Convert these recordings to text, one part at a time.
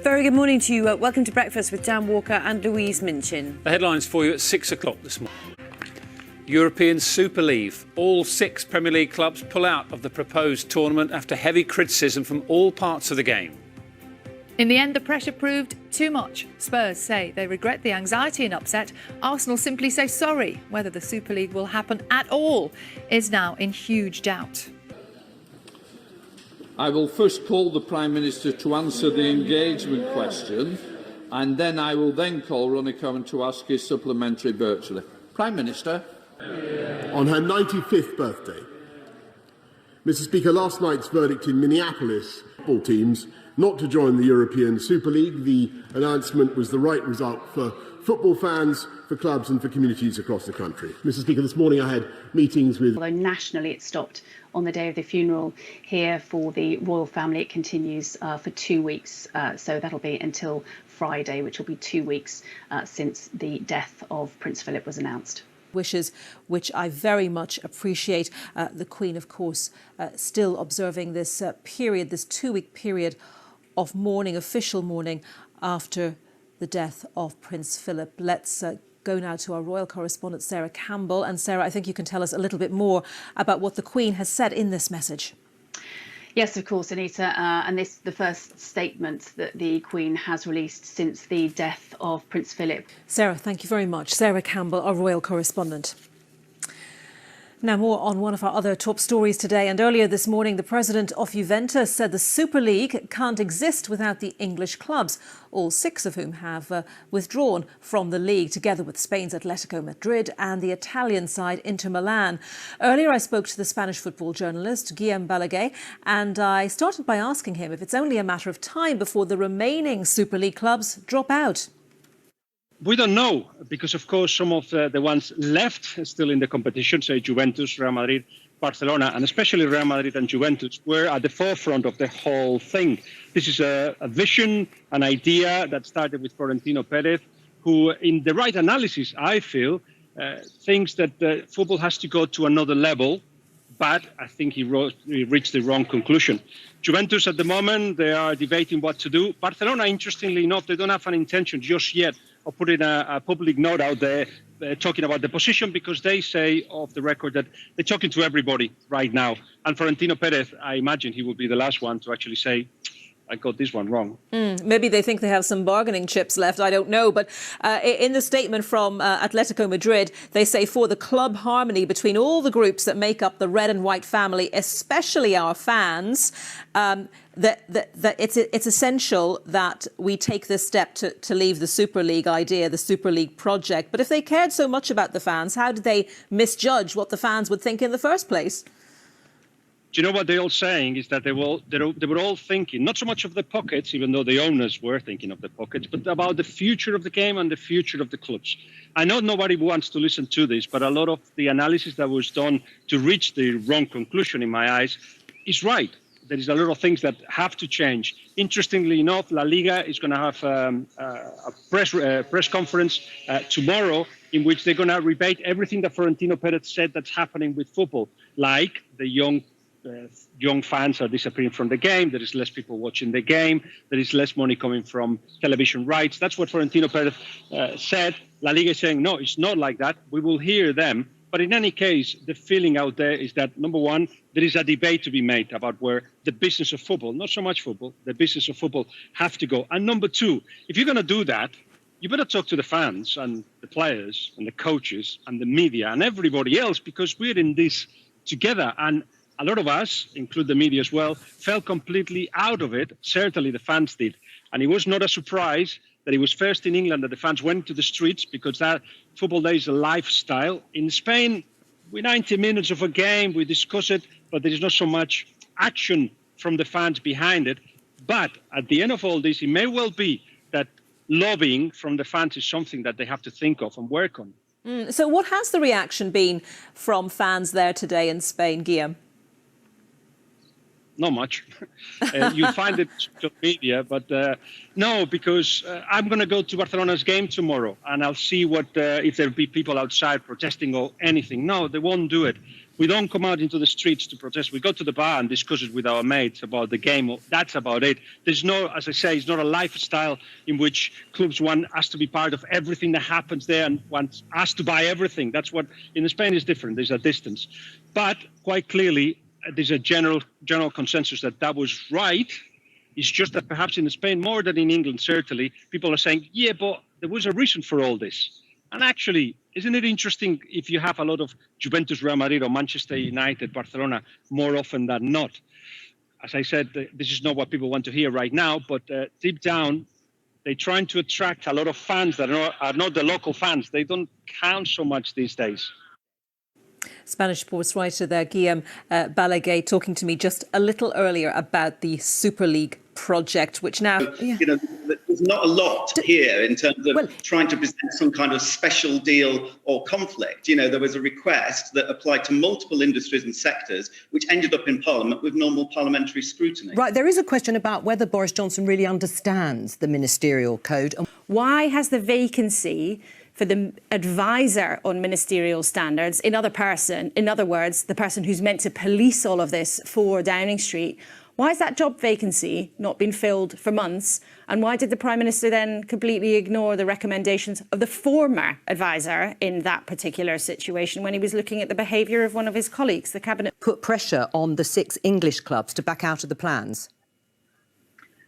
Very good morning to you. Welcome to Breakfast with Dan Walker and Louise Minchin. The headlines for you at 6 o'clock this morning. European Super League. All 6 Premier League clubs pull out of the proposed tournament after heavy criticism from all parts of the game. In the end, the pressure proved too much. Spurs say they regret the anxiety and upset. Arsenal simply say sorry. Whether the Super League will happen at all is now in huge doubt. I will first call the Prime Minister to answer the engagement question, and then I will call Ronnie Cohen to ask his supplementary virtually. Prime Minister. On her 95th birthday. Mr. Speaker, last night's verdict in Minneapolis, football teams not to join the European Super League. The announcement was the right result for football fans, for clubs and for communities across the country. Mr. Speaker, this morning I had meetings with... Although nationally it stopped on the day of the funeral, here for the royal family it continues for 2 weeks. So that'll be until Friday, which will be 2 weeks since the death of Prince Philip was announced. Wishes, which I very much appreciate. The Queen, of course, still observing this period, this 2-week period of mourning, official mourning, after the death of Prince Philip. Let's go now to our royal correspondent, Sarah Campbell. And Sarah, I think you can tell us a little bit more about what the Queen has said in this message. Yes, of course, Anita. And this is the first statement that the Queen has released since the death of Prince Philip. Sarah, thank you very much. Sarah Campbell, our royal correspondent. Now, more on one of our other top stories today. And earlier this morning, the president of Juventus said the Super League can't exist without the English clubs, all 6 of whom have withdrawn from the league, together with Spain's Atletico Madrid and the Italian side Inter Milan. Earlier, I spoke to the Spanish football journalist Guillem Balaguer, and I started by asking him if it's only a matter of time before the remaining Super League clubs drop out. We don't know, because, of course, some of the ones left still in the competition, say Juventus, Real Madrid, Barcelona, and especially Real Madrid and Juventus, were at the forefront of the whole thing. This is a vision, an idea that started with Florentino Perez, who, in the right analysis, I feel, thinks that football has to go to another level, but I think he reached the wrong conclusion. Juventus, at the moment, they are debating what to do. Barcelona, interestingly enough, they don't have an intention just yet of putting a public note out there talking about the position, because they say off the record that they're talking to everybody right now. And Florentino Perez, I imagine he will be the last one to actually say, I got this one wrong. Maybe they think they have some bargaining chips left, I don't know. But in the statement from Atletico Madrid, they say for the club harmony between all the groups that make up the red and white family, especially our fans, that it's essential that we take this step to leave the Super League idea, the Super League project. But if they cared so much about the fans, how did they misjudge what the fans would think in the first place? Do you know what they're all saying is that they were all thinking, not so much of the pockets, even though the owners were thinking of the pockets, but about the future of the game and the future of the clubs. I know nobody wants to listen to this, but a lot of the analysis that was done to reach the wrong conclusion, in my eyes, is right. There is a lot of things that have to change. Interestingly enough, La Liga is going to have a press conference tomorrow in which they're going to rebate everything that Florentino Perez said that's happening with football, like the young fans are disappearing from the game. There is less people watching the game. There is less money coming from television rights. That's what Florentino Perez said. La Liga is saying, no, it's not like that. We will hear them. But in any case, the feeling out there is that, number one, there is a debate to be made about where the business of football, not so much football, the business of football have to go. And number two, if you're going to do that, you better talk to the fans and the players and the coaches and the media and everybody else, because we're in this together. And a lot of us, include the media as well, fell completely out of it. Certainly the fans did. And it was not a surprise that it was first in England that the fans went to the streets, because that football day is a lifestyle. In Spain, we're 90 minutes of a game, we discuss it, but there is not so much action from the fans behind it. But at the end of all this, it may well be that lobbying from the fans is something that they have to think of and work on. So what has the reaction been from fans there today in Spain, Guillem? Not much. You'll find it on social media, but no, because I'm going to go to Barcelona's game tomorrow, and I'll see what if there'll be people outside protesting or anything. No, they won't do it. We don't come out into the streets to protest. We go to the bar and discuss it with our mates about the game. That's about it. There's no, as I say, it's not a lifestyle in which clubs want us to be part of everything that happens there and wants us to buy everything. That's what in Spain is different. There's a distance. But quite clearly, there's a general consensus that was right. It's just that perhaps in Spain, more than in England, certainly, people are saying, yeah, but there was a reason for all this. And actually, isn't it interesting if you have a lot of Juventus, Real Madrid or Manchester United, Barcelona, more often than not? As I said, this is not what people want to hear right now, but deep down, they're trying to attract a lot of fans that are not the local fans. They don't count so much these days. Spanish sports writer there, Guillem Balaguer, talking to me just a little earlier about the Super League project, which now... You know, there's not a lot here in terms of trying to present some kind of special deal or conflict. You know, there was a request that applied to multiple industries and sectors, which ended up in Parliament with normal parliamentary scrutiny. Right, there is a question about whether Boris Johnson really understands the ministerial code. Why has the vacancy for the advisor on ministerial standards, in other words, the person who's meant to police all of this for Downing Street, why has that job vacancy not been filled for months? And why did the Prime Minister then completely ignore the recommendations of the former advisor in that particular situation when he was looking at the behaviour of one of his colleagues, the Cabinet? Put pressure on the 6 English clubs to back out of the plans?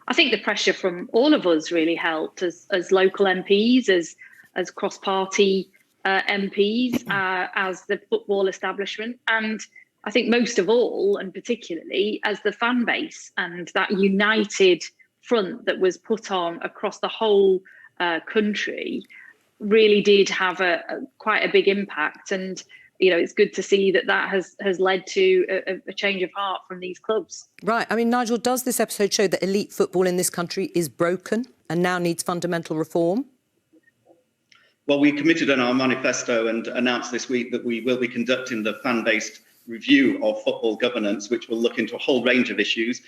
I think the pressure from all of us really helped as local MPs, as cross-party MPs, as the football establishment, and I think most of all, and particularly, as the fan base and that united front that was put on across the whole country really did have quite a big impact. And, you know, it's good to see that has led to a change of heart from these clubs. Right. I mean, Nigel, does this episode show that elite football in this country is broken and now needs fundamental reform? Well, we committed in our manifesto and announced this week that we will be conducting the fan-based review of football governance, which will look into a whole range of issues,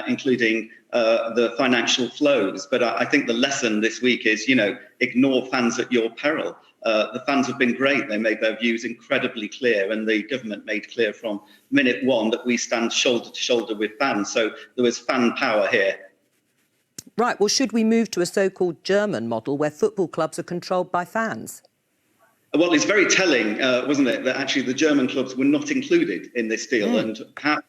including the financial flows. But I think the lesson this week is, you know, ignore fans at your peril. The fans have been great. They made their views incredibly clear, and the government made clear from minute one that we stand shoulder to shoulder with fans. So there was fan power here. Right. Well, should we move to a so-called German model where football clubs are controlled by fans? Well, it's very telling, wasn't it, that actually the German clubs were not included in this deal. And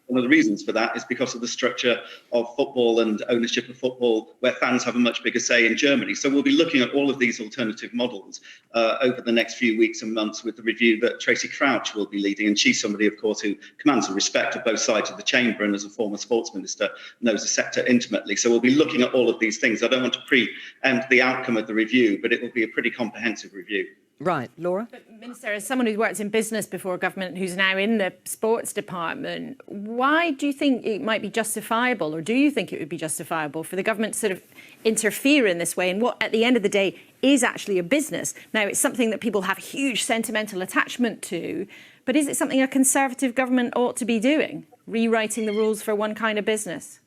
one of the reasons for that is because of the structure of football and ownership of football, where fans have a much bigger say in Germany. So we'll be looking at all of these alternative models over the next few weeks and months with the review that Tracy Crouch will be leading. And she's somebody, of course, who commands the respect of both sides of the chamber, and as a former sports minister knows the sector intimately. So we'll be looking at all of these things. I don't want to preempt the outcome of the review, but it will be a pretty comprehensive review. Right, Laura? But, Minister, as someone who's worked in business before government, who's now in the sports department, why do you think it might be justifiable, or do you think it would be justifiable for the government to sort of interfere in this way in what, at the end of the day, is actually a business? Now, it's something that people have huge sentimental attachment to, but is it something a Conservative government ought to be doing, rewriting the rules for one kind of business?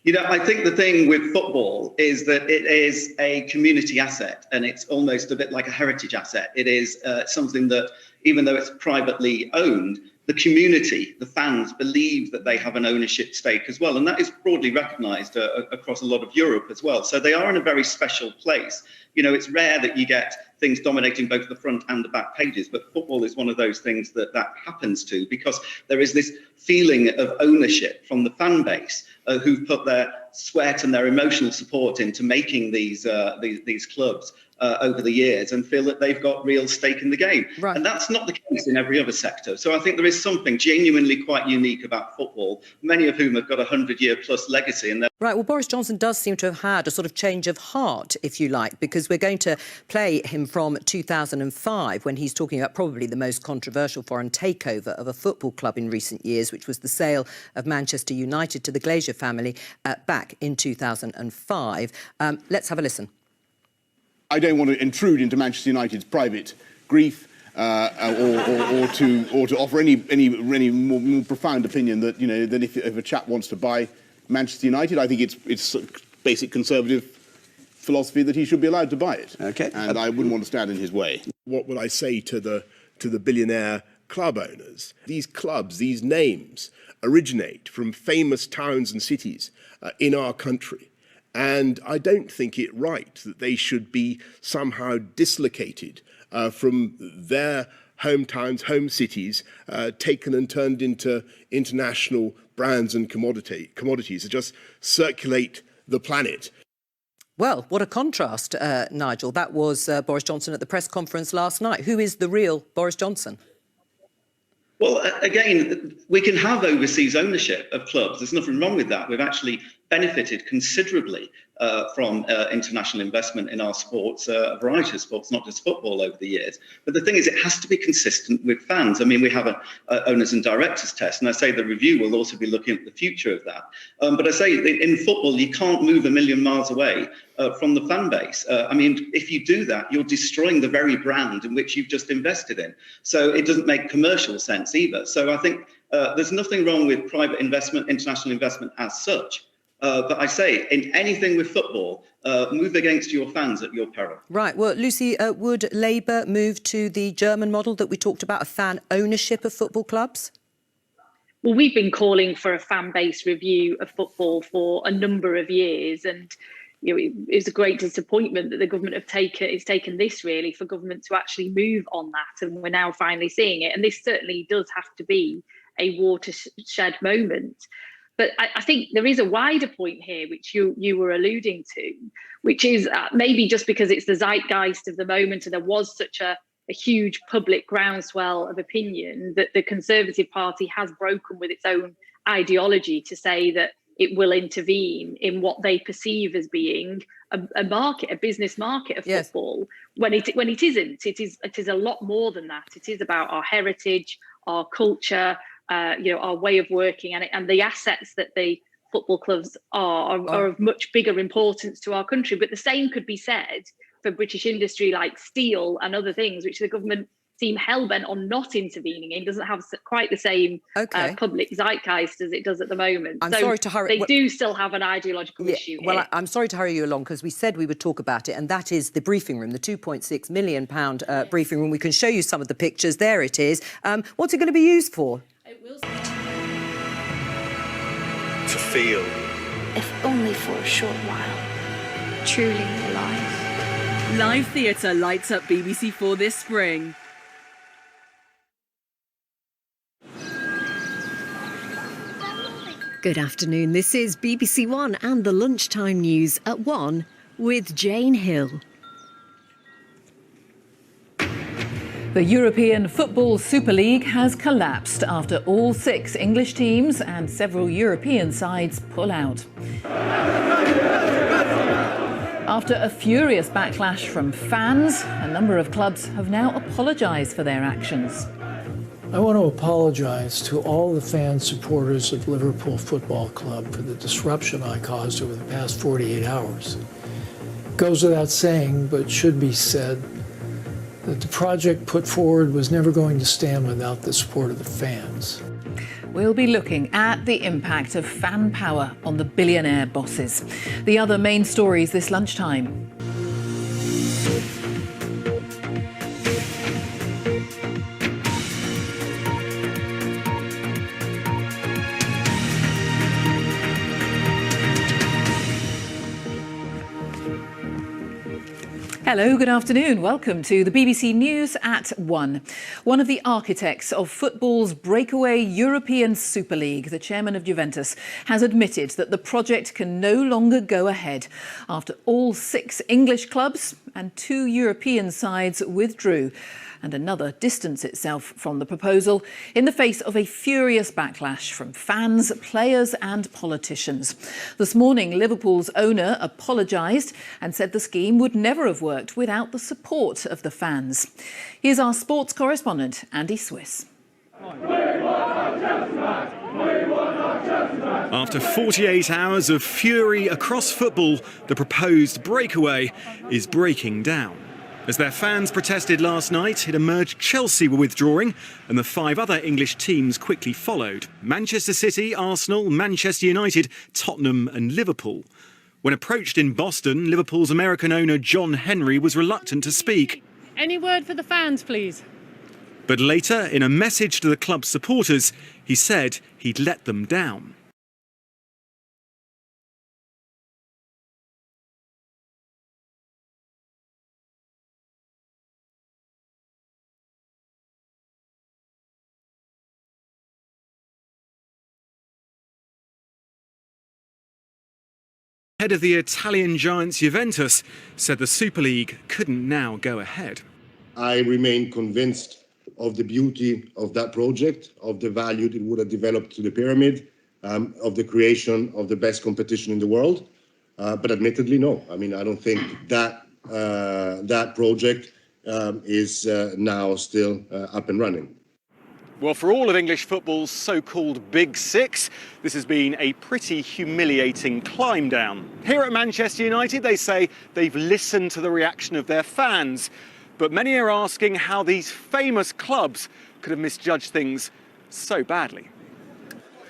You know, I think the thing with football is that it is a community asset, and it's almost a bit like a heritage asset. It is something that, even though it's privately owned, the community, the fans, believe that they have an ownership stake as well. And that is broadly recognised across a lot of Europe as well. So they are in a very special place. You know, it's rare that you get things dominating both the front and the back pages, but football is one of those things that happens to, because there is this feeling of ownership from the fan base who've put their sweat and their emotional support into making these clubs over the years, and feel that they've got real stake in the game. Right. And that's not the case in every other sector. So I think there is something genuinely quite unique about football, many of whom have got a 100-year-plus legacy. And right, well, Boris Johnson does seem to have had a sort of change of heart, if you like, because we're going to play him from 2005 when he's talking about probably the most controversial foreign takeover of a football club in recent years, which was the sale of Manchester United to the Glazer family back in 2005. Let's have a listen. I don't want to intrude into Manchester United's private grief or to offer any more profound opinion that, you know, that if a chap wants to buy Manchester United, I think it's basic Conservative philosophy that he should be allowed to buy it. Okay. And I wouldn't want to stand in his way. What would I say to the billionaire club owners. These clubs, these names, originate from famous towns and cities in our country. And I don't think it right that they should be somehow dislocated from their hometowns, home cities, taken and turned into international brands and commodities that just circulate the planet. Well, what a contrast, Nigel. That was Boris Johnson at the press conference last night. Who is the real Boris Johnson? Well, again, we can have overseas ownership of clubs. There's nothing wrong with that. We've actually benefited considerably from international investment in our sports, a variety of sports, not just football, over the years. But the thing is, it has to be consistent with fans. I mean, we have an owners and directors test, and I say the review will also be looking at the future of that. But I say in football, you can't move a million miles away from the fan base. I mean, if you do that, you're destroying the very brand in which you've just invested in. So it doesn't make commercial sense either. So I think there's nothing wrong with private investment, international investment as such. But I say, in anything with football, move against your fans at your peril. Right. Well, Lucy, would Labour move to the German model that we talked about, a fan ownership of football clubs? Well, we've been calling for a fan-based review of football for a number of years, and it was a great disappointment that the government has taken this, really, for government to actually move on that, and we're now finally seeing it. And this certainly does have to be a watershed moment. But I think there is a wider point here, which you were alluding to, which is maybe just because it's the zeitgeist of the moment, and there was such a huge public groundswell of opinion that the Conservative Party has broken with its own ideology to say that it will intervene in what they perceive as being a market, a business market of football, when it isn't. It is a lot more than that. It is about our heritage, our culture, our way of working, and the assets that the football clubs are of much bigger importance to our country. But the same could be said for British industry like steel and other things, which the government seem hell-bent on not intervening in. Doesn't have quite the same public zeitgeist as it does at the moment. Sorry to hurry. They do still have an ideological issue here. Well, I'm sorry to hurry you along, because we said we would talk about it, and that is the briefing room, the £2.6 million briefing room. We can show you some of the pictures. There it is. What's it going to be used for? It will. To feel. If only for a short while. Truly alive. Live theatre lights up BBC4 this spring. Good afternoon. This is BBC One and the lunchtime news at 1 with Jane Hill. The European Football Super League has collapsed after all 6 English teams and several European sides pull out. After a furious backlash from fans, a number of clubs have now apologised for their actions. I want to apologise to all the fan supporters of Liverpool Football Club for the disruption I caused over the past 48 hours. It goes without saying, but should be said, that the project put forward was never going to stand without the support of the fans. We'll be looking at the impact of fan power on the billionaire bosses. The other main stories this lunchtime. Hello, good afternoon. Welcome to the BBC News at 1. One of the architects of football's breakaway European Super League, the chairman of Juventus, has admitted that the project can no longer go ahead after all 6 English clubs and 2 European sides withdrew, and another distanced itself from the proposal in the face of a furious backlash from fans, players and politicians. This morning, Liverpool's owner apologised and said the scheme would never have worked without the support of the fans. Here's our sports correspondent, Andy Swiss. After 48 hours of fury across football, the proposed breakaway is breaking down. As their fans protested last night, it emerged Chelsea were withdrawing and the 5 other English teams quickly followed: Manchester City, Arsenal, Manchester United, Tottenham and Liverpool. When approached in Boston, Liverpool's American owner John Henry was reluctant to speak. Any word for the fans, please? But later, in a message to the club's supporters, he said he'd let them down. Head of the Italian giants Juventus said the Super League couldn't now go ahead. I remain convinced of the beauty of that project, of the value it would have developed to the pyramid, of the creation of the best competition in the world. But admittedly, no. I mean, I don't think that that project is now still up and running. Well, for all of English football's so-called Big Six, this has been a pretty humiliating climb down. Here at Manchester United, they say they've listened to the reaction of their fans. But many are asking how these famous clubs could have misjudged things so badly.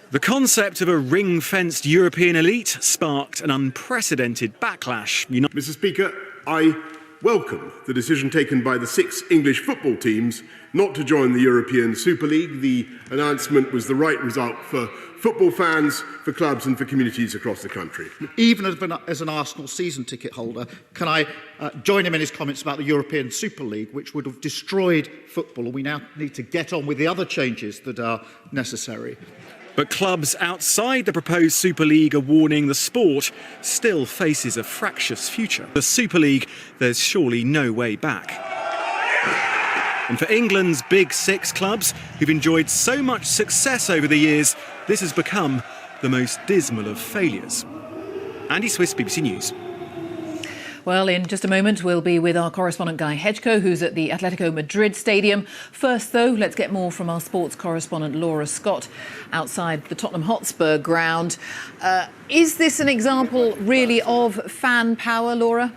The concept of a ring-fenced European elite sparked an unprecedented backlash. Mr. Speaker, I welcome the decision taken by the 6 English football teams not to join the European Super League. The announcement was the right result for football fans, for clubs and for communities across the country. Even as an Arsenal season ticket holder, can I join him in his comments about the European Super League, which would have destroyed football, and we now need to get on with the other changes that are necessary. But clubs outside the proposed Super League are warning the sport still faces a fractious future. The Super League, there's surely no way back. And for England's Big Six clubs, who've enjoyed so much success over the years, this has become the most dismal of failures. Andy Swiss, BBC News. Well, in just a moment, we'll be with our correspondent Guy Hedgecoe, who's at the Atletico Madrid stadium. First, though, let's get more from our sports correspondent Laura Scott outside the Tottenham Hotspur ground. Is this an example, really, of fan power, Laura?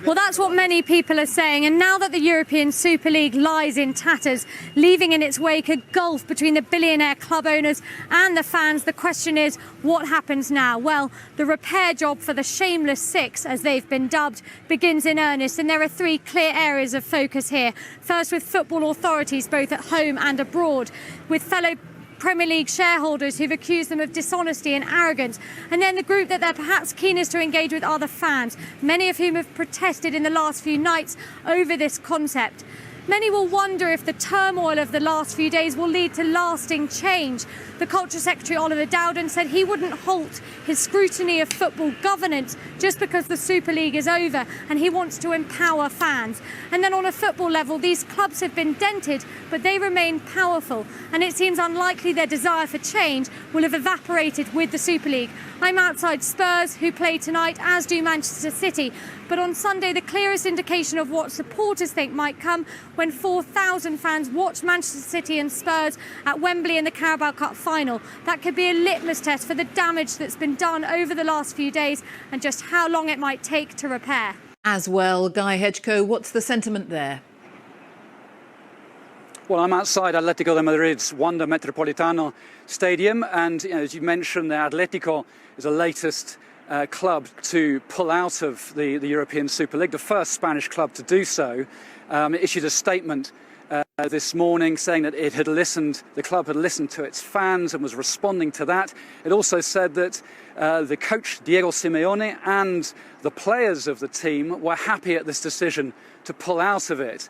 Well, that's what many people are saying. And now that the European Super League lies in tatters, leaving in its wake a gulf between the billionaire club owners and the fans, the question is, what happens now? Well, the repair job for the Shameless Six, as they've been dubbed, begins in earnest. And there are 3 clear areas of focus here. First, with football authorities, both at home and abroad, with fellow Premier League shareholders who've accused them of dishonesty and arrogance. And then the group that they're perhaps keenest to engage with are the fans, many of whom have protested in the last few nights over this concept. Many will wonder if the turmoil of the last few days will lead to lasting change. The Culture Secretary Oliver Dowden said he wouldn't halt his scrutiny of football governance just because the Super League is over, and he wants to empower fans. And then on a football level, these clubs have been dented, but they remain powerful, and it seems unlikely their desire for change will have evaporated with the Super League. I'm outside Spurs, who play tonight, as do Manchester City. But on Sunday, the clearest indication of what supporters think might come when 4,000 fans watch Manchester City and Spurs at Wembley in the Carabao Cup final. That could be a litmus test for the damage that's been done over the last few days and just how long it might take to repair. As well, Guy Hedgecoe, what's the sentiment there? Well, I'm outside Atletico de Madrid's Wanda Metropolitano Stadium, and as you mentioned, the Atletico is the latest club to pull out of the European Super League, the first Spanish club to do so. It issued a statement this morning saying that the club had listened to its fans and was responding to that. It also said that the coach Diego Simeone and the players of the team were happy at this decision to pull out of it.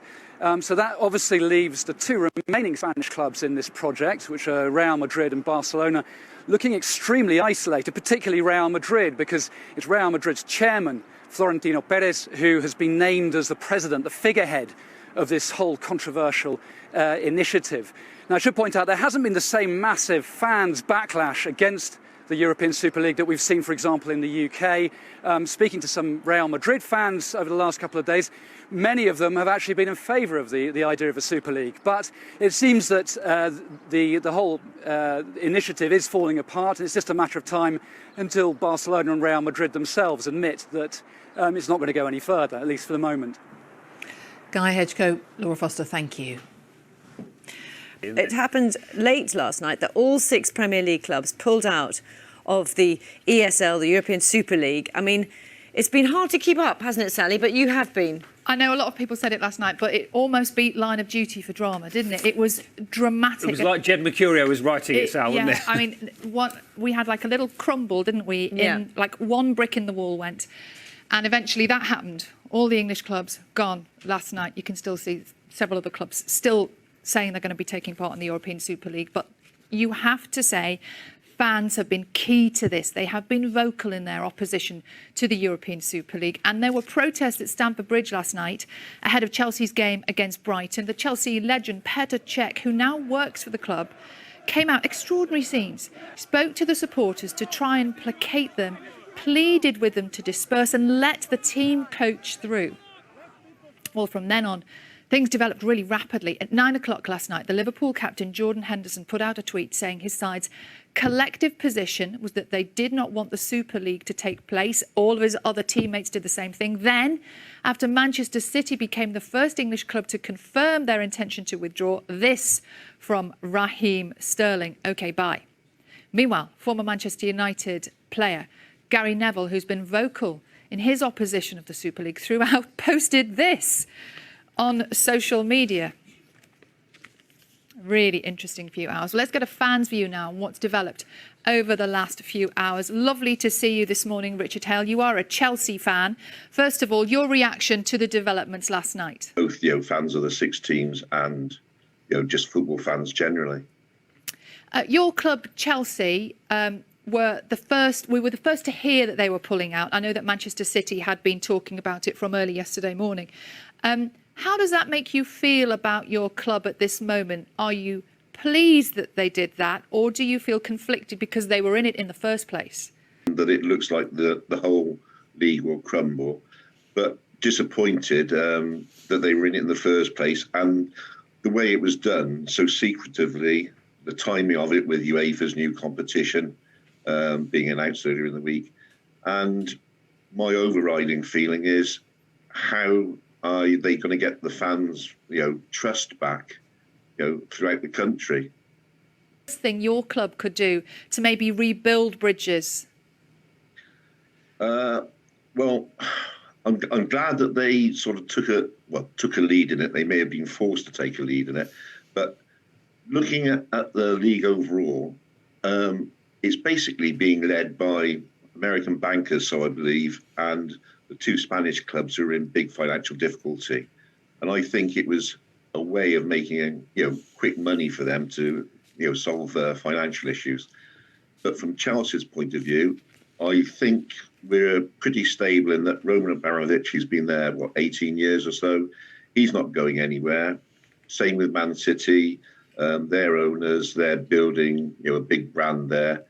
So that obviously leaves the 2 remaining Spanish clubs in this project, which are Real Madrid and Barcelona, looking extremely isolated, particularly Real Madrid, because it's Real Madrid's chairman, Florentino Perez, who has been named as the president, the figurehead of this whole controversial initiative. Now, I should point out there hasn't been the same massive fans backlash against the European Super League that we've seen, for example, in the UK. Speaking to some Real Madrid fans over the last couple of days, many of them have actually been in favour of the idea of a Super League. But it seems that the whole initiative is falling apart, and it's just a matter of time until Barcelona and Real Madrid themselves admit that it's not going to go any further, at least for the moment. Guy Hedgecoe, Laura Foster, thank you. It happened late last night that all 6 Premier League clubs pulled out of the ESL, the European Super League. I mean, it's been hard to keep up, hasn't it, Sally? But you have been. I know a lot of people said it last night, but it almost beat Line of Duty for drama, didn't it? It was dramatic. It was like Jed Mercurio was writing it out, wasn't it? I mean, we had like a little crumble, didn't we? In like one brick in the wall went. And eventually that happened. All the English clubs gone last night. You can still see several other clubs still saying they're going to be taking part in the European Super League. But you have to say fans have been key to this. They have been vocal in their opposition to the European Super League. And there were protests at Stamford Bridge last night ahead of Chelsea's game against Brighton. The Chelsea legend, Petr Cech, who now works for the club, came out, extraordinary scenes, spoke to the supporters to try and placate them, pleaded with them to disperse and let the team coach through. Well, from then on, things developed really rapidly. At 9 o'clock last night, the Liverpool captain, Jordan Henderson, put out a tweet saying his side's collective position was that they did not want the Super League to take place. All of his other teammates did the same thing. Then, after Manchester City became the first English club to confirm their intention to withdraw, this from Raheem Sterling. OK, bye. Meanwhile, former Manchester United player Gary Neville, who's been vocal in his opposition of the Super League throughout, posted this on social media. Really interesting few hours. Let's get a fan's view now on what's developed over the last few hours. Lovely to see you this morning, Richard Hale. You are a Chelsea fan. First of all, your reaction to the developments last night. Both, fans of the six teams and, just football fans generally. Your club, Chelsea, we were the first to hear that they were pulling out. I know that Manchester City had been talking about it from early yesterday morning. How does that make you feel about your club at this moment? Are you pleased that they did that, or do you feel conflicted because they were in it in the first place? That it looks like the whole league will crumble, but disappointed that they were in it in the first place, and the way it was done so secretively, the timing of it with UEFA's new competition being announced earlier in the week. And my overriding feeling is, how are they going to get the fans, trust back, throughout the country? Thing your club could do to maybe rebuild bridges? Well, I'm glad that they sort of took a lead in it. They may have been forced to take a lead in it, but looking at the league overall, it's basically being led by American bankers, so I believe, and the two Spanish clubs who are in big financial difficulty. And I think it was a way of making quick money for them to solve financial issues. But from Chelsea's point of view, I think we're pretty stable in that Roman Abramovich, who's been there 18 years or so, he's not going anywhere. Same with Man City. Their owners, they're building a big brand there.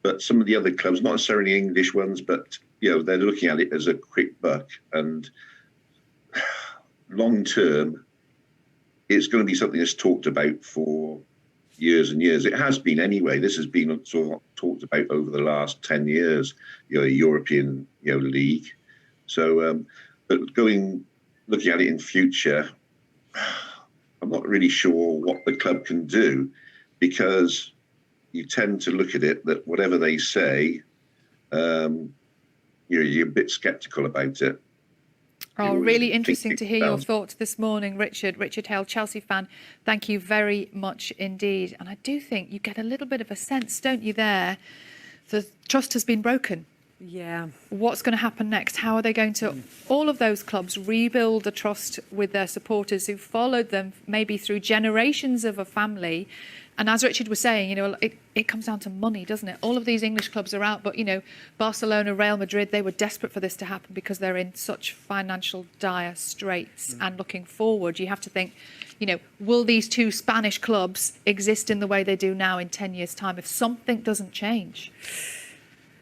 But some of the other clubs, not necessarily English ones, but they're looking at it as a quick buck. And long term, it's going to be something that's talked about for years and years. It has been anyway. This has been sort of talked about over the last 10 years, European league. So, but looking at it in future, I'm not really sure what the club can do, because you tend to look at it that whatever they say, you're a bit sceptical about it. Oh, really interesting to hear your thoughts this morning, Richard. Richard Hale, Chelsea fan, thank you very much indeed. And I do think you get a little bit of a sense, don't you, there, the trust has been broken. Yeah. What's going to happen next? How are they going to, all of those clubs, rebuild the trust with their supporters who followed them maybe through generations of a family? And as Richard was saying, it comes down to money, doesn't it? All of these English clubs are out, but, Barcelona, Real Madrid, they were desperate for this to happen because they're in such financial dire straits. And looking forward, you have to think, will these two Spanish clubs exist in the way they do now in 10 years' time if something doesn't change?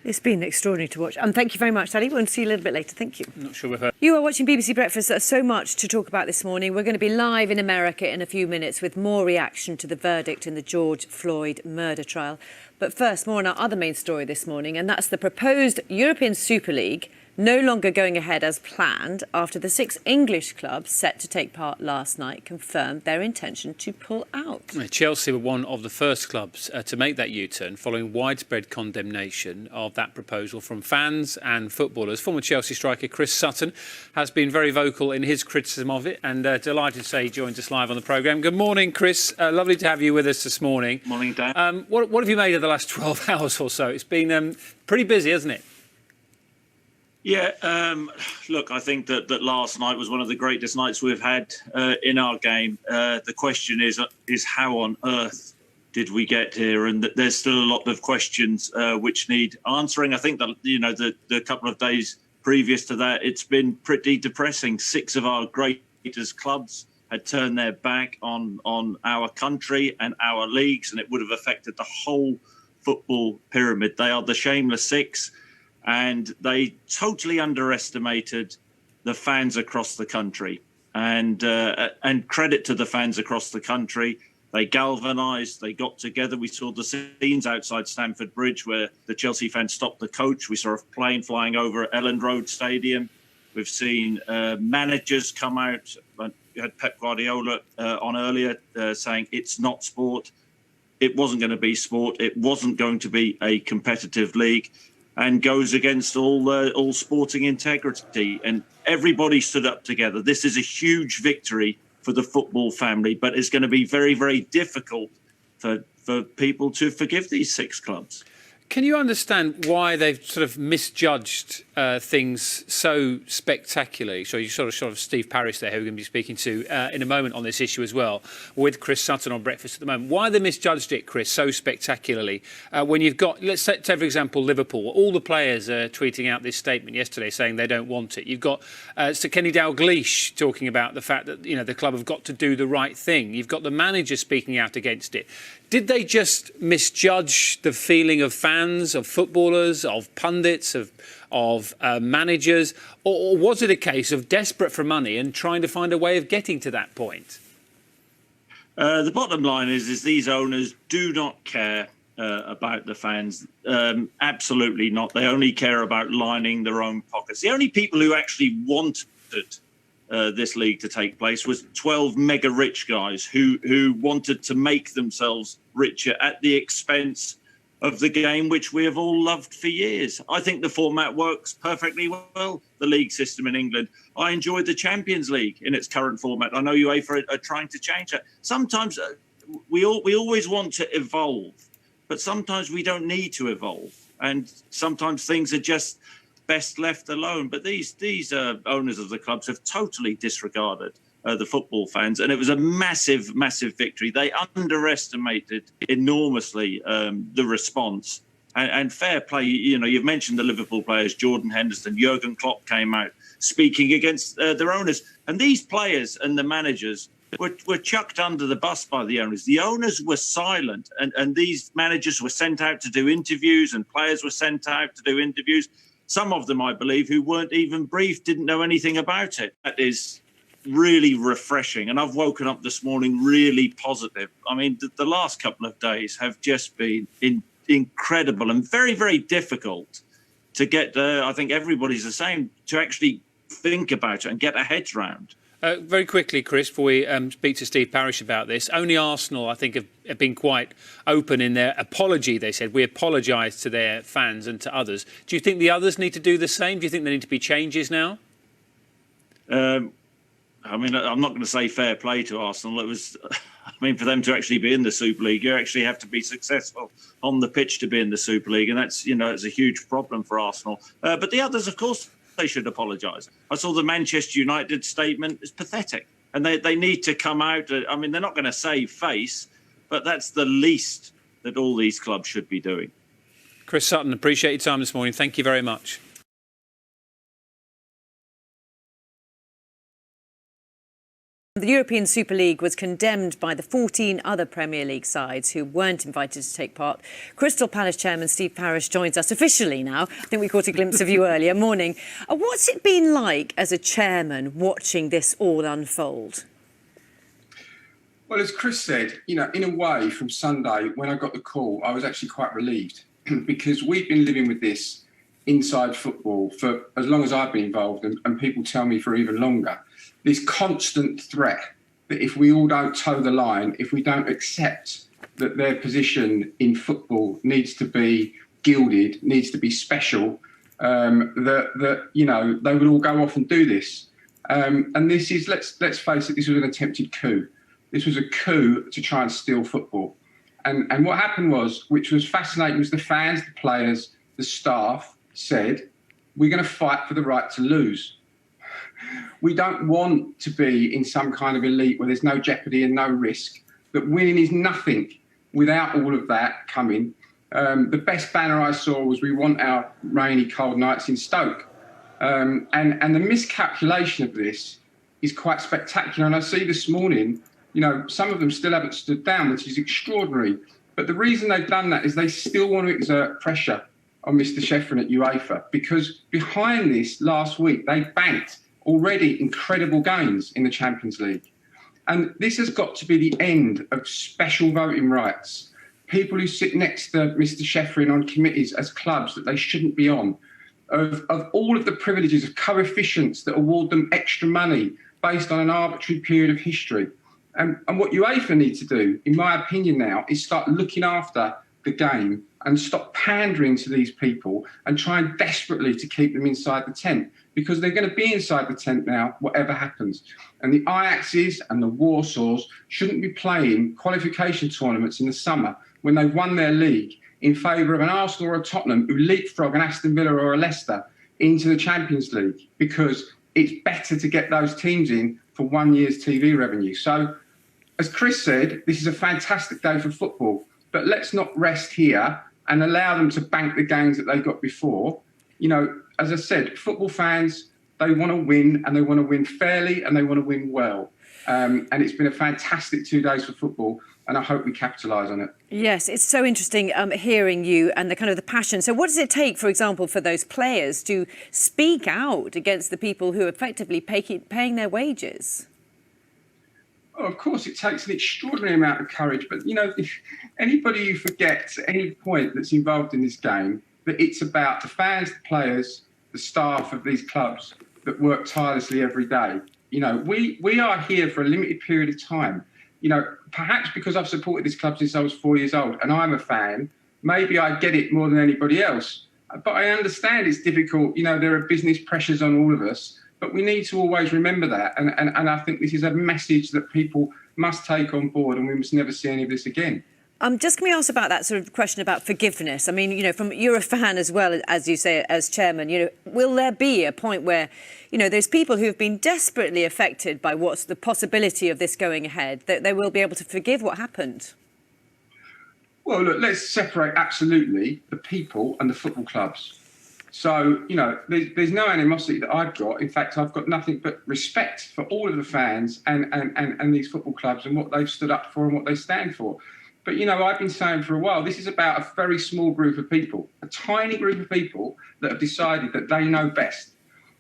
It's been extraordinary to watch. And thank you very much, Sally. We'll see you a little bit later. Thank you. I'm not sure we've heard. You are watching BBC Breakfast. There's so much to talk about this morning. We're going to be live in America in a few minutes with more reaction to the verdict in the George Floyd murder trial. But first, more on our other main story this morning, and that's the proposed European Super League no longer going ahead as planned after the 6 English clubs set to take part last night confirmed their intention to pull out. Chelsea were one of the first clubs to make that U-turn following widespread condemnation of that proposal from fans and footballers. Former Chelsea striker Chris Sutton has been very vocal in his criticism of it, and delighted to say he joins us live on the programme. Good morning, Chris. Lovely to have you with us this morning. Morning, Dan. What have you made of the last 12 hours or so? It's been pretty busy, hasn't it? Yeah, look, I think that last night was one of the greatest nights we've had in our game. The question is how on earth did we get here? And there's still a lot of questions which need answering. I think that, the couple of days previous to that, it's been pretty depressing. 6 of our greatest clubs had turned their back on our country and our leagues, and it would have affected the whole football pyramid. They are the shameless 6. And they totally underestimated the fans across the country. And credit to the fans across the country. They galvanised, they got together. We saw the scenes outside Stamford Bridge where the Chelsea fans stopped the coach. We saw a plane flying over Elland Road Stadium. We've seen managers come out. We had Pep Guardiola on earlier saying it's not sport. It wasn't going to be sport. It wasn't going to be a competitive league, and goes against all sporting integrity. And everybody stood up together. This is a huge victory for the football family, but it's going to be very, very difficult for people to forgive these 6 clubs. Can you understand why they've sort of misjudged things so spectacularly? So you sort of Steve Parish there, who we're going to be speaking to in a moment on this issue as well, with Chris Sutton on Breakfast at the moment. Why they misjudged it, Chris, so spectacularly? When you've got, let's say, for example, Liverpool. All the players are tweeting out this statement yesterday saying they don't want it. You've got Sir Kenny Dalglish talking about the fact that the club have got to do the right thing. You've got the manager speaking out against it. Did they just misjudge the feeling of fans, of footballers, of pundits, of managers? Or was it a case of desperate for money and trying to find a way of getting to that point? The bottom line is these owners do not care about the fans. Absolutely not. They only care about lining their own pockets. The only people who actually wanted this league to take place was 12 mega rich guys who wanted to make themselves richer at the expense of the game, which we have all loved for years. I think the format works perfectly well, the league system in England. I enjoyed the Champions League in its current format. I know UEFA are trying to change that. Sometimes we always want to evolve, but sometimes we don't need to evolve. And sometimes things are just best left alone. But these owners of the clubs have totally disregarded the football fans, and it was a massive, massive victory. They underestimated enormously the response. And fair play, you've mentioned the Liverpool players, Jordan Henderson, Jurgen Klopp came out speaking against their owners. And these players and the managers were chucked under the bus by the owners. The owners were silent, and these managers were sent out to do interviews, and players were sent out to do interviews. Some of them, I believe, who weren't even briefed, didn't know anything about it. That is really refreshing. And I've woken up this morning really positive. I mean, the last couple of days have just been incredible and very, very difficult to get, I think everybody's the same, to actually think about it and get our heads round. Very quickly, Chris, before we speak to Steve Parish about this, only Arsenal, I think, have been quite open in their apology. They said, we apologise to their fans and to others. Do you think the others need to do the same? Do you think there need to be changes now? I mean, I'm not going to say fair play to Arsenal. It was, I mean, for them to actually be in the Super League, you actually have to be successful on the pitch to be in the Super League. And that's, it's a huge problem for Arsenal. But the others, of course, they should apologise. I saw the Manchester United statement. It's pathetic. And they need to come out. I mean, they're not going to save face, but that's the least that all these clubs should be doing. Chris Sutton, appreciate your time this morning. Thank you very much. The European Super League was condemned by the 14 other Premier League sides who weren't invited to take part. Crystal Palace chairman Steve Parish joins us officially now. I think we caught a glimpse of you earlier. Morning. What's it been like as a chairman watching this all unfold? Well, as Chris said, in a way, from Sunday, when I got the call, I was actually quite relieved because we've been living with this inside football for as long as I've been involved, and people tell me for even longer, this constant threat that if we all don't toe the line, if we don't accept that their position in football needs to be gilded, needs to be special, that you know, they would all go off and do this. And this is, let's face it, this was an attempted coup. This was a coup to try and steal football. And what happened was, which was fascinating, was the fans, the players, the staff said, we're going to fight for the right to lose. We don't want to be in some kind of elite where there's no jeopardy and no risk, that winning is nothing without all of that coming. The best banner I saw was, we want our rainy, cold nights in Stoke. And the miscalculation of this is quite spectacular. And I see this morning, you know, some of them still haven't stood down, which is extraordinary. But the reason they've done that is they still want to exert pressure on Mr. Sheffrin at UEFA, because behind this last week, they banked already incredible gains in the Champions League. And this has got to be the end of special voting rights. People who sit next to Mr. Sheffrin on committees as clubs that they shouldn't be on, of all of the privileges of coefficients that award them extra money based on an arbitrary period of history. And what UEFA need to do, in my opinion now, is start looking after the game and stop pandering to these people and trying desperately to keep them inside the tent, because they're going to be inside the tent now, whatever happens. And the Ajaxes and the Warsaws shouldn't be playing qualification tournaments in the summer when they've won their league in favour of an Arsenal or a Tottenham who leapfrog an Aston Villa or a Leicester into the Champions League, because it's better to get those teams in for 1 year's TV revenue. So, as Chris said, this is a fantastic day for football, but let's not rest here and allow them to bank the gains that they got before. You know, as I said, football fans, they want to win, and they want to win fairly, and they want to win well. And it's been a fantastic 2 days for football, and I hope we capitalise on it. Yes, it's so interesting hearing you and the kind of the passion. So what does it take, for example, for those players to speak out against the people who are effectively paying their wages? Oh, of course, it takes an extraordinary amount of courage. But, you know, if anybody who forgets at any point that's involved in this game, that it's about the fans, the players, the staff of these clubs that work tirelessly every day. You know, we are here for a limited period of time. You know, perhaps because I've supported this club since I was 4 years old and I'm a fan, maybe I get it more than anybody else. But I understand it's difficult. You know, there are business pressures on all of us, but we need to always remember that. And I think this is a message that people must take on board, and we must never see any of this again. Just can we ask about that sort of question about forgiveness? I mean, you know, you're a fan as well, as you say, as chairman, you know, will there be a point where, you know, there's people who have been desperately affected by what's the possibility of this going ahead, that they will be able to forgive what happened? Well, look, let's separate absolutely the people and the football clubs. So, you know, there's no animosity that I've got. In fact, I've got nothing but respect for all of the fans and these football clubs and what they've stood up for and what they stand for. But, you know, I've been saying for a while, this is about a very small group of people, a tiny group of people that have decided that they know best,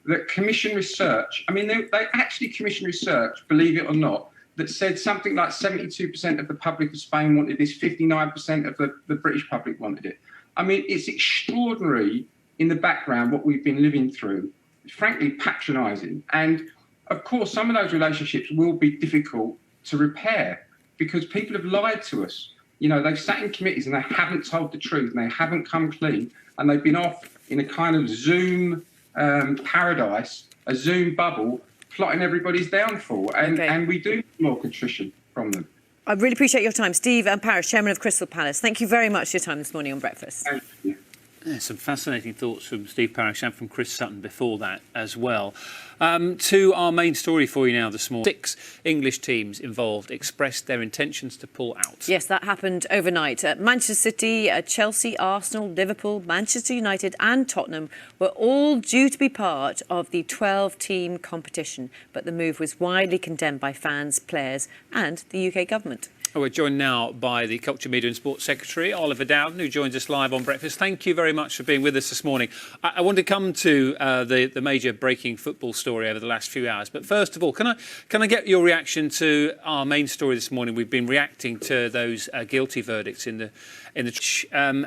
that commission research. I mean, they actually commissioned research, believe it or not, that said something like 72% of the public of Spain wanted this, 59% of the British public wanted it. I mean, it's extraordinary in the background what we've been living through, frankly patronising. And, of course, some of those relationships will be difficult to repair because people have lied to us. You know, they've sat in committees and they haven't told the truth and they haven't come clean, and they've been off in a kind of Zoom paradise, a Zoom bubble, plotting everybody's downfall. And we do need more contrition from them. I really appreciate your time. Steve Parish, Chairman of Crystal Palace, thank you very much for your time this morning on Breakfast. Thank you. Yeah, some fascinating thoughts from Steve Parish and from Chris Sutton before that as well. To our main story for you now this morning. 6 English teams involved expressed their intentions to pull out. Yes, that happened overnight. Manchester City, Chelsea, Arsenal, Liverpool, Manchester United and Tottenham were all due to be part of the 12-team competition, but the move was widely condemned by fans, players and the UK government. We're joined now by the Culture, Media and Sports Secretary, Oliver Dowden, who joins us live on Breakfast. Thank you very much for being with us this morning. I want to come to the major breaking football story over the last few hours. But first of all, can I get your reaction to our main story this morning? We've been reacting to those guilty verdicts in the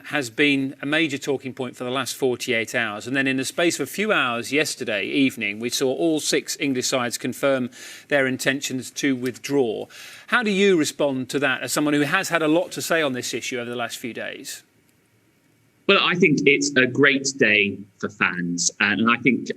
has been a major talking point for the last 48 hours. And then in the space of a few hours yesterday evening, we saw all 6 English sides confirm their intentions to withdraw. How do you respond to that as someone who has had a lot to say on this issue over the last few days? Well, I think it's a great day for fans. And I think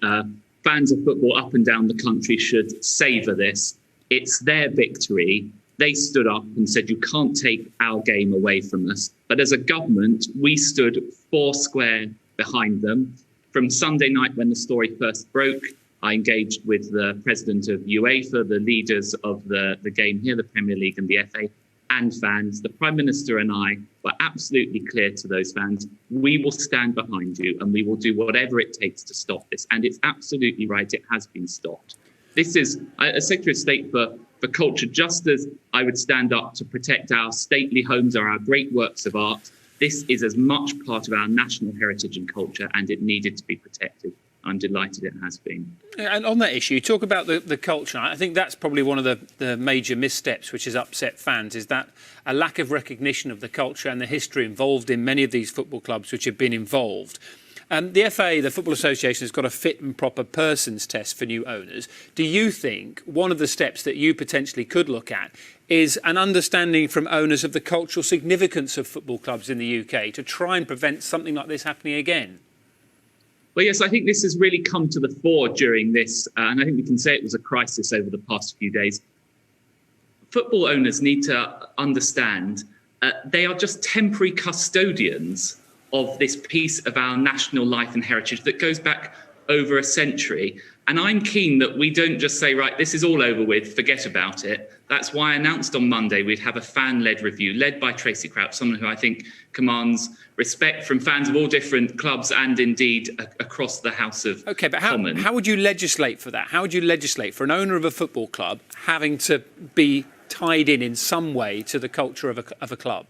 fans of football up and down the country should savour this. It's their victory. They stood up and said, you can't take our game away from us. But as a government, we stood foursquare behind them. From Sunday night when the story first broke, I engaged with the president of UEFA, the leaders of the game here, the Premier League and the FA, and fans. The Prime Minister and I were absolutely clear to those fans. We will stand behind you and we will do whatever it takes to stop this. And it's absolutely right. It has been stopped. This is a Secretary of State for culture, just as I would stand up to protect our stately homes or our great works of art. This is as much part of our national heritage and culture, and it needed to be protected. I'm delighted it has been. And on that issue, talk about the culture. I think that's probably one of the major missteps which has upset fans, is that a lack of recognition of the culture and the history involved in many of these football clubs which have been involved. The FA, the Football Association, has got a fit and proper persons test for new owners. Do you think one of the steps that you potentially could look at is an understanding from owners of the cultural significance of football clubs in the UK to try and prevent something like this happening again? Well, yes, I think this has really come to the fore during this, and I think we can say it was a crisis over the past few days. Football owners need to understand they are just temporary custodians of this piece of our national life and heritage that goes back over a century. And I'm keen that we don't just say, right, this is all over with, forget about it. That's why I announced on Monday we'd have a fan-led review led by Tracy Crouch, someone who I think commands respect from fans of all different clubs and indeed across the House of Commons. But how would you legislate for that? How would you legislate for an owner of a football club having to be tied in some way to the culture of a club?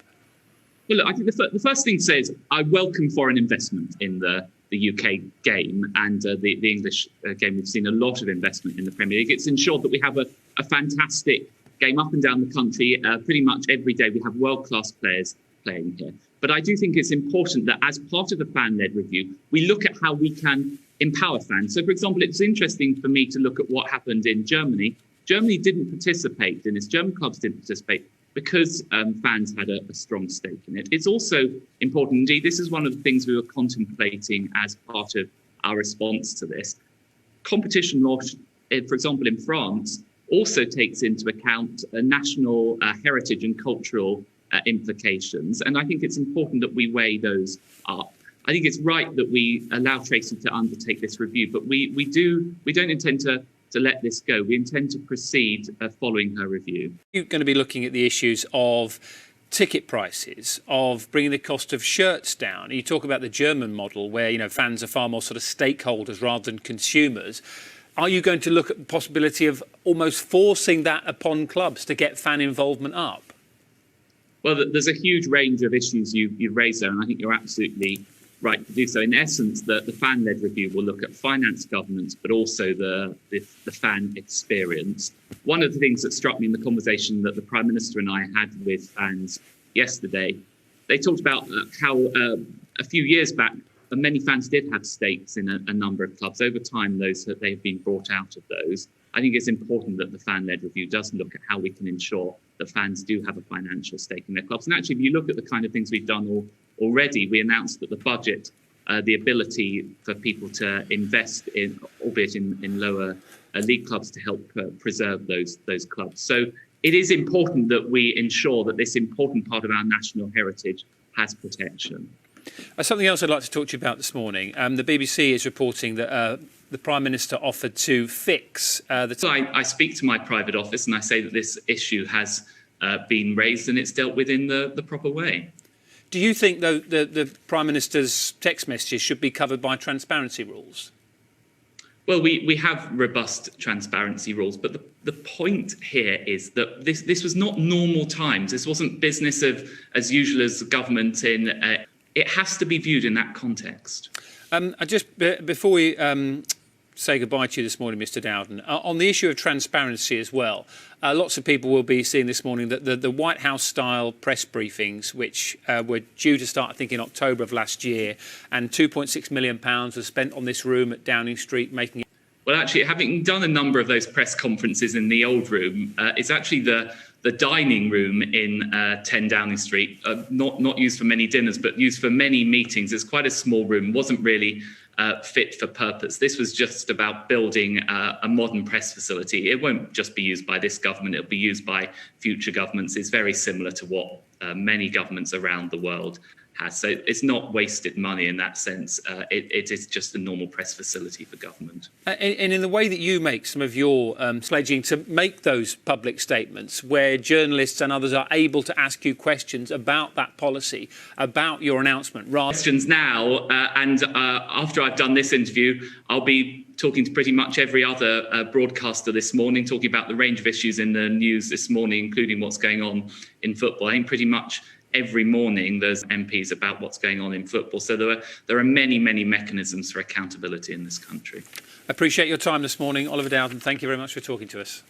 Well, look, I think the first thing to say is I welcome foreign investment in the UK game and the English game. We've seen a lot of investment in the Premier League. It's ensured that we have a fantastic game up and down the country. Pretty much every day we have world-class players playing here. But I do think it's important that as part of the fan-led review, we look at how we can empower fans. So, for example, it's interesting for me to look at what happened in Germany. Germany didn't participate in this. German clubs didn't participate because fans had a strong stake in it. It's also important, indeed, this is one of the things we were contemplating as part of our response to this. Competition law, for example, in France, also takes into account national heritage and cultural implications. And I think it's important that we weigh those up. I think it's right that we allow Tracy to undertake this review, but we don't intend to let this go. We intend to proceed following her review. You're going to be looking at the issues of ticket prices, of bringing the cost of shirts down. You talk about the German model where, fans are far more sort of stakeholders rather than consumers. Are you going to look at the possibility of almost forcing that upon clubs to get fan involvement up? Well, there's a huge range of issues you've raised there, and I think you're absolutely right to do so. In essence, the fan-led review will look at finance, governance, but also the fan experience. One of the things that struck me in the conversation that the Prime Minister and I had with fans yesterday, they talked about how a few years back, many fans did have stakes in a number of clubs. Over time, they've been brought out of those. I think it's important that the fan-led review does look at how we can ensure that fans do have a financial stake in their clubs. And actually, if you look at the kind of things we've done already, we announced that the budget, the ability for people to invest in, albeit in lower league clubs, to help preserve those clubs. So it is important that we ensure that this important part of our national heritage has protection. Something else I'd like to talk to you about this morning. The BBC is reporting that the Prime Minister offered to fix So I speak to my private office and I say that this issue has been raised and it's dealt with in the proper way. Do you think, though, the Prime Minister's text messages should be covered by transparency rules? Well, we have robust transparency rules, but the point here is that this was not normal times. This wasn't business as usual as government it has to be viewed in that context. Before we say goodbye to you this morning, Mr. Dowden, on the issue of transparency as well, lots of people will be seeing this morning that the White House-style press briefings, which were due to start, I think, in October of last year, and £2.6 million was spent on this room at Downing Street making it... Well, actually, having done a number of those press conferences in the old room, it's actually the dining room in 10 Downing Street, not used for many dinners, but used for many meetings. It's quite a small room, wasn't really fit for purpose. This was just about building a modern press facility. It won't just be used by this government, it'll be used by future governments. It's very similar to what many governments around the world has. So it's not wasted money in that sense. It is just a normal press facility for government. And in the way that you make some of your pledging to make those public statements where journalists and others are able to ask you questions about that policy, about your announcement. Questions now, and after I've done this interview, I'll be talking to pretty much every other broadcaster this morning, talking about the range of issues in the news this morning, including what's going on in football. I think pretty much every morning there's MPs about what's going on in football. So there are many, many mechanisms for accountability in this country. I appreciate your time this morning, Oliver Dowden. Thank you very much for talking to us.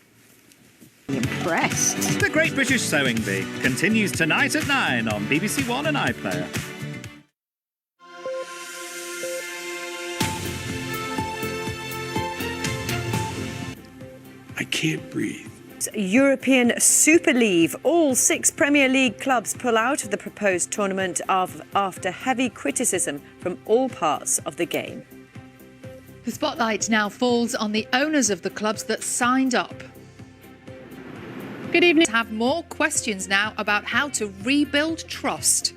Impressed. The Great British Sewing Bee continues tonight at 9 on BBC One and iPlayer. I can't breathe. European Super League. All 6 Premier League clubs pull out of the proposed tournament after heavy criticism from all parts of the game. The spotlight now falls on the owners of the clubs that signed up. Good evening. Have more questions now about how to rebuild trust.